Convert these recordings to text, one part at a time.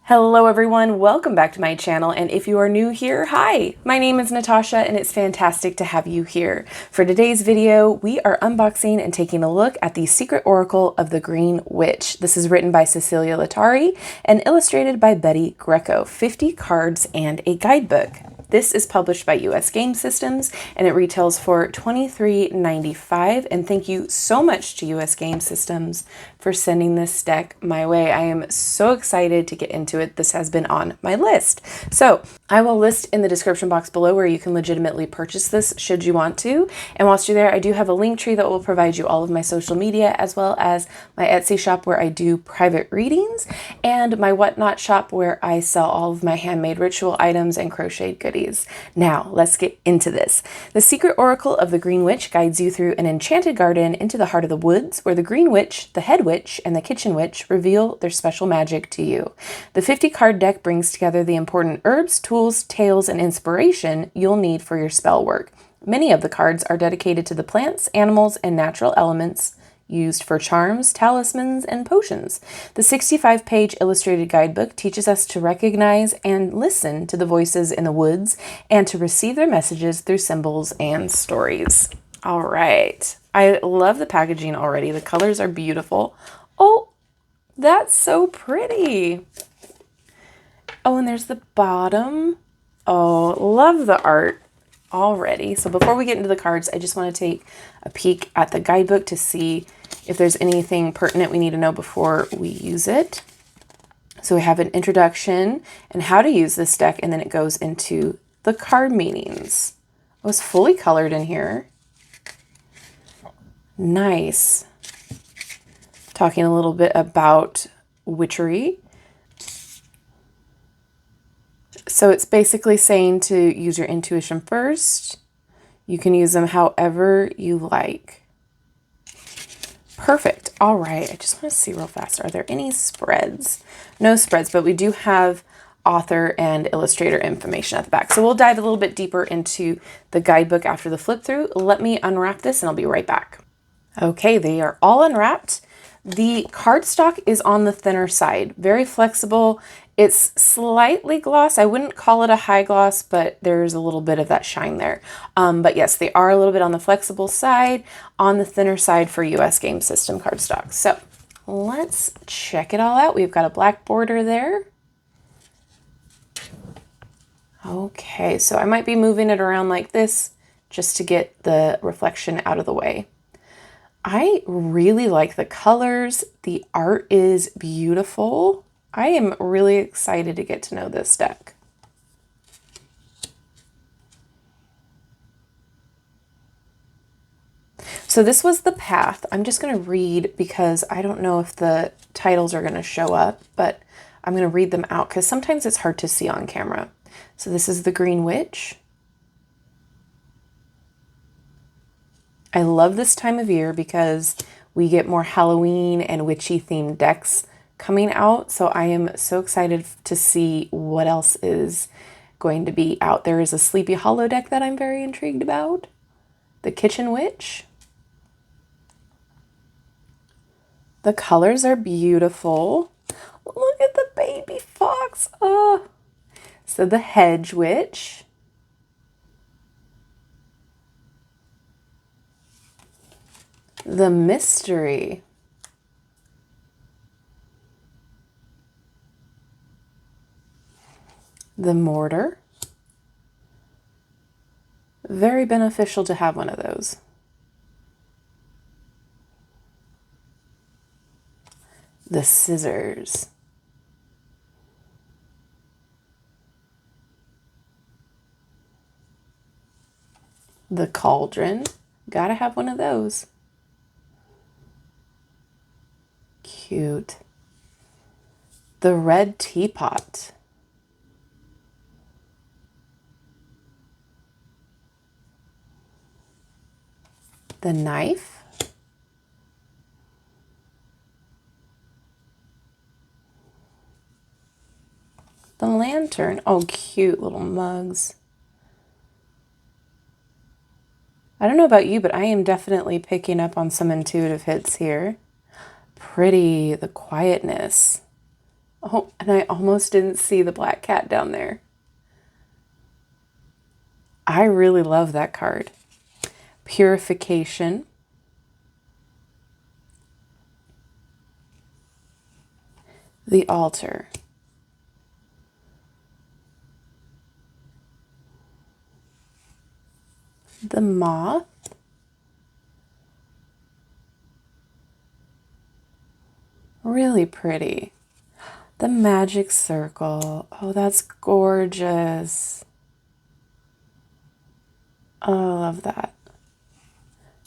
Hello everyone, welcome back to my channel, and if you are new here, hi! My name is Natasha and it's fantastic to have you here. For today's video, we are unboxing and taking a look at the Secret Oracle of the Green Witch. This is written by Cecilia Lattari and illustrated by Betti Greco, 50 cards and a guidebook. This is published by US Game Systems and it retails for $23.95, and thank you so much to US Game Systems for sending this deck my way. I am so excited to get into it. This has been on my list. So I will list in the description box below where you can legitimately purchase this should you want to. And whilst you're there, I do have a link tree that will provide you all of my social media as well as my Etsy shop where I do private readings and my Whatnot shop where I sell all of my handmade ritual items and crocheted goodies. Now let's get into this. The Secret Oracle of the Green Witch guides you through an enchanted garden into the heart of the woods where the Green Witch, the Head Witch, and the Kitchen Witch reveal their special magic to you. The 50 card deck brings together the important herbs, tools, tales, and inspiration you'll need for your spell work. Many of the cards are dedicated to the plants, animals, and natural elements used for charms, talismans, and potions. The 65-page illustrated guidebook teaches us to recognize and listen to the voices in the woods and to receive their messages through symbols and stories. All right. I love the packaging already. The colors are beautiful. Oh, that's so pretty. Oh, and there's the bottom. Oh, love the art already. So before we get into the cards, I just want to take a peek at the guidebook to see if there's anything pertinent we need to know before we use it. So we have an introduction and how to use this deck, and then it goes into the card meanings. Oh, it's fully colored in here. Nice. Talking a little bit about witchery. So it's basically saying to use your intuition first. You can use them however you like. Perfect. All right. I just want to see real fast. Are there any spreads? No spreads, but we do have author and illustrator information at the back. So we'll dive a little bit deeper into the guidebook after the flip through. Let me unwrap this and I'll be right back. Okay, they are all unwrapped. The cardstock is on the thinner side, very flexible. It's slightly gloss. I wouldn't call it a high gloss, but there's a little bit of that shine there. But yes, they are a little bit on the flexible side, on the thinner side for US Game System cardstock. So let's check it all out. We've got a black border there. Okay, so I might be moving it around like this just to get the reflection out of the way. I really like the colors. The art is beautiful. I am really excited to get to know this deck. So this was the path. I'm just going to read because I don't know if the titles are going to show up, but I'm going to read them out because sometimes it's hard to see on camera. So this is the Green Witch. I love this time of year because we get more Halloween and witchy themed decks coming out. So I am so excited to see what else is going to be out. There is a Sleepy Hollow deck that I'm very intrigued about. The Kitchen Witch. The colors are beautiful. Look at the baby fox. Oh. So the Hedge Witch. The Mystery. The Mortar. Very beneficial to have one of those. The Scissors. The Cauldron. Gotta have one of those. Cute. The Red Teapot. The Knife. The Lantern. Oh, cute little mugs. I don't know about you, but I am definitely picking up on some intuitive hits here. Pretty, the quietness. Oh, and I almost didn't see the black cat down there. I really love that card. Purification. The altar. The moth. Really pretty. The magic circle. Oh, that's gorgeous. Oh, I love that.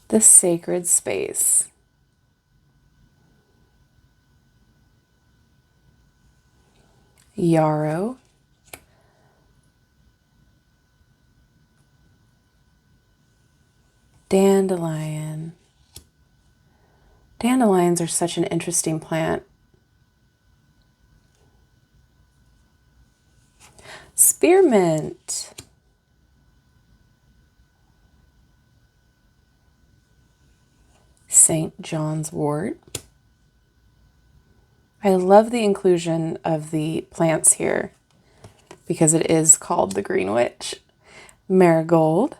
The sacred space. Yarrow. Dandelion. Dandelions are such an interesting plant. Spearmint. St. John's wort. I love the inclusion of the plants here because it is called the Green Witch. Marigold.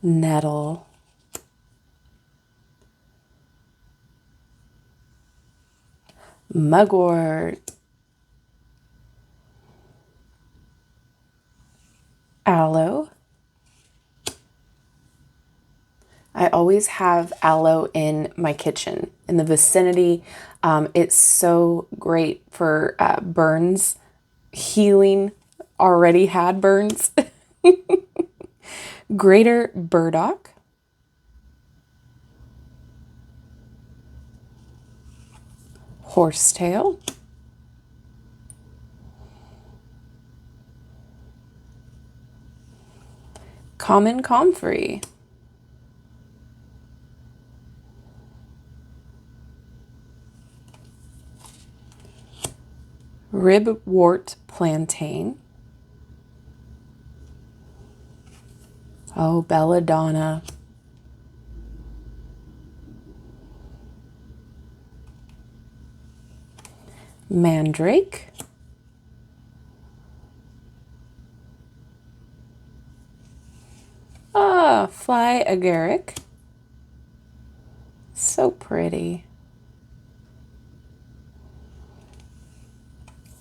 Nettle. Mugwort. Aloe. I always have aloe in my kitchen, in the vicinity. It's so great for burns, healing already had burns. Greater burdock. Horsetail. Common comfrey. Ribwort plantain. Oh, belladonna. Mandrake. Ah, fly agaric. So pretty.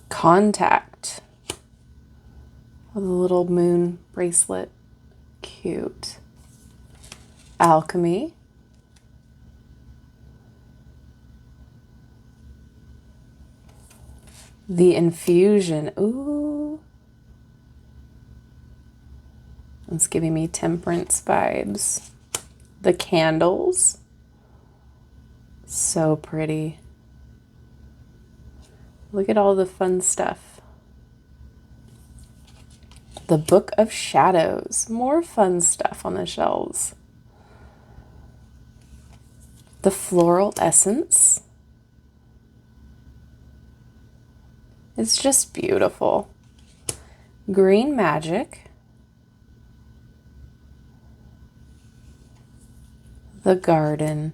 Contact. With a little moon bracelet. Cute. Alchemy. The infusion. Ooh. It's giving me temperance vibes. The candles. So pretty. Look at all the fun stuff. The Book of Shadows. More fun stuff on the shelves. The floral essence. It's just beautiful. Green magic. The garden.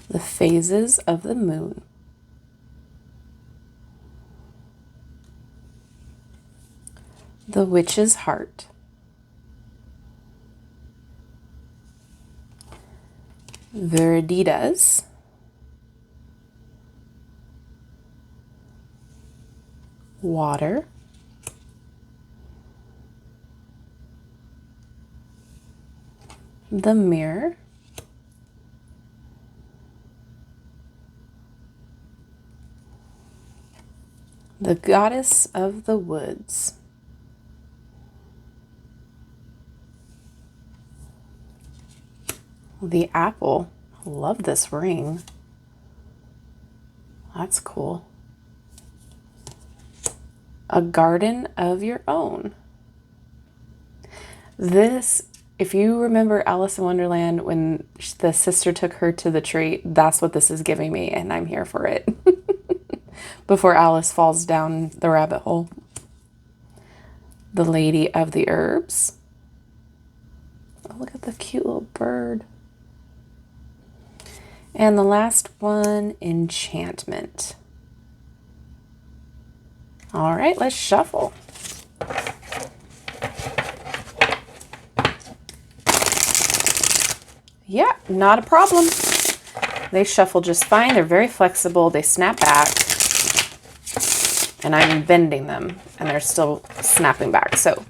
The phases of the moon. The witch's heart. Viriditas. Water. The mirror. The goddess of the woods. The apple. Love this ring. That's cool. A garden of your own. This, if you remember Alice in Wonderland, when the sister took her to the tree, that's what this is giving me, and I'm here for it. Before Alice falls down the rabbit hole. The Lady of the Herbs. look at the cute little bird. And the last one, Enchantment. All right, let's shuffle. Yeah, not a problem. They shuffle just fine. They're very flexible. They snap back. And I'm bending them and they're still snapping back. So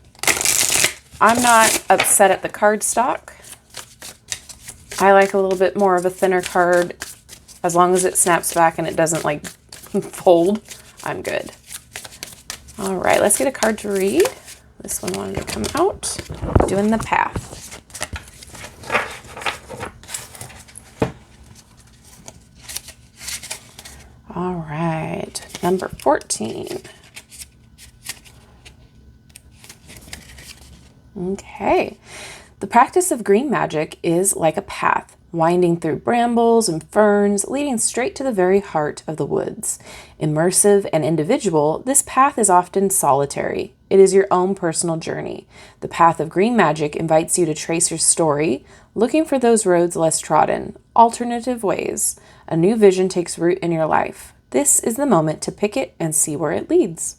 I'm not upset at the cardstock. I like a little bit more of a thinner card. As long as it snaps back and it doesn't like fold, I'm good. All right, let's get a card to read. This one wanted to come out. Doing the path. All right, number 14. Okay. The practice of green magic is like a path, winding through brambles and ferns, leading straight to the very heart of the woods. Immersive and individual, this path is often solitary. It is your own personal journey. The path of green magic invites you to trace your story, looking for those roads less trodden, alternative ways. A new vision takes root in your life. This is the moment to pick it and see where it leads.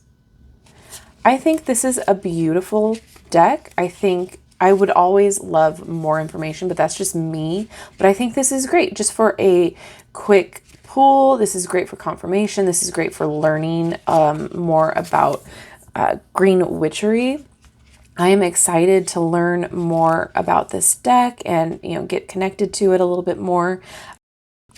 I think this is a beautiful deck. I think I would always love more information, but that's just me. But I think this is great just for a quick pull. This is great for confirmation. This is great for learning more about green witchery. I am excited to learn more about this deck and, get connected to it a little bit more.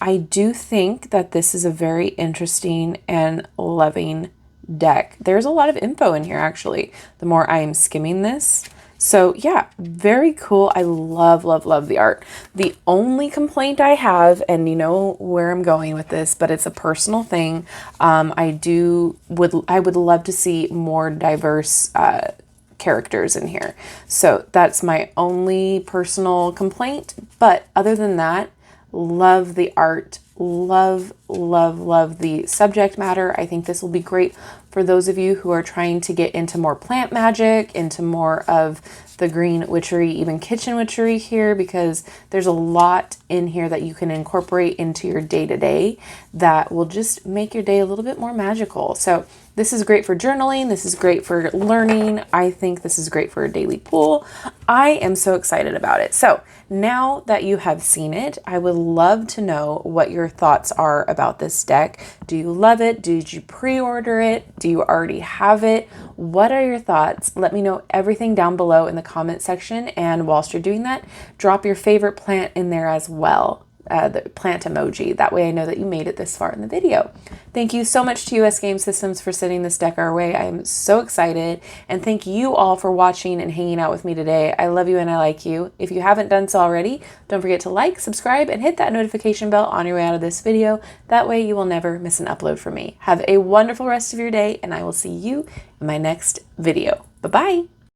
I do think that this is a very interesting and loving deck. There's a lot of info in here, actually, the more I am skimming this. So yeah, very cool. I love, love, love the art. The only complaint I have, and you know where I'm going with this, but it's a personal thing. I would love to see more diverse characters in here. So that's my only personal complaint. But other than that, love the art, love, love, love the subject matter. I think this will be great for those of you who are trying to get into more plant magic, into more of the green witchery, even kitchen witchery here, because there's a lot in here that you can incorporate into your day-to-day that will just make your day a little bit more magical. So this is great for journaling. This is great for learning. I think this is great for a daily pull. I am so excited about it. So now that you have seen it, I would love to know what your thoughts are about this deck. Do you love it? Did you pre-order it? Do you already have it? What are your thoughts? Let me know everything down below in the comment section. And whilst you're doing that, drop your favorite plant in there as well. The plant emoji. That way I know that you made it this far in the video. Thank you so much to US Game Systems for sending this deck our way. I am so excited. And thank you all for watching and hanging out with me today. I love you and I like you. If you haven't done so already, don't forget to like, subscribe, and hit that notification bell on your way out of this video. That way you will never miss an upload from me. Have a wonderful rest of your day, and I will see you in my next video. Bye-bye.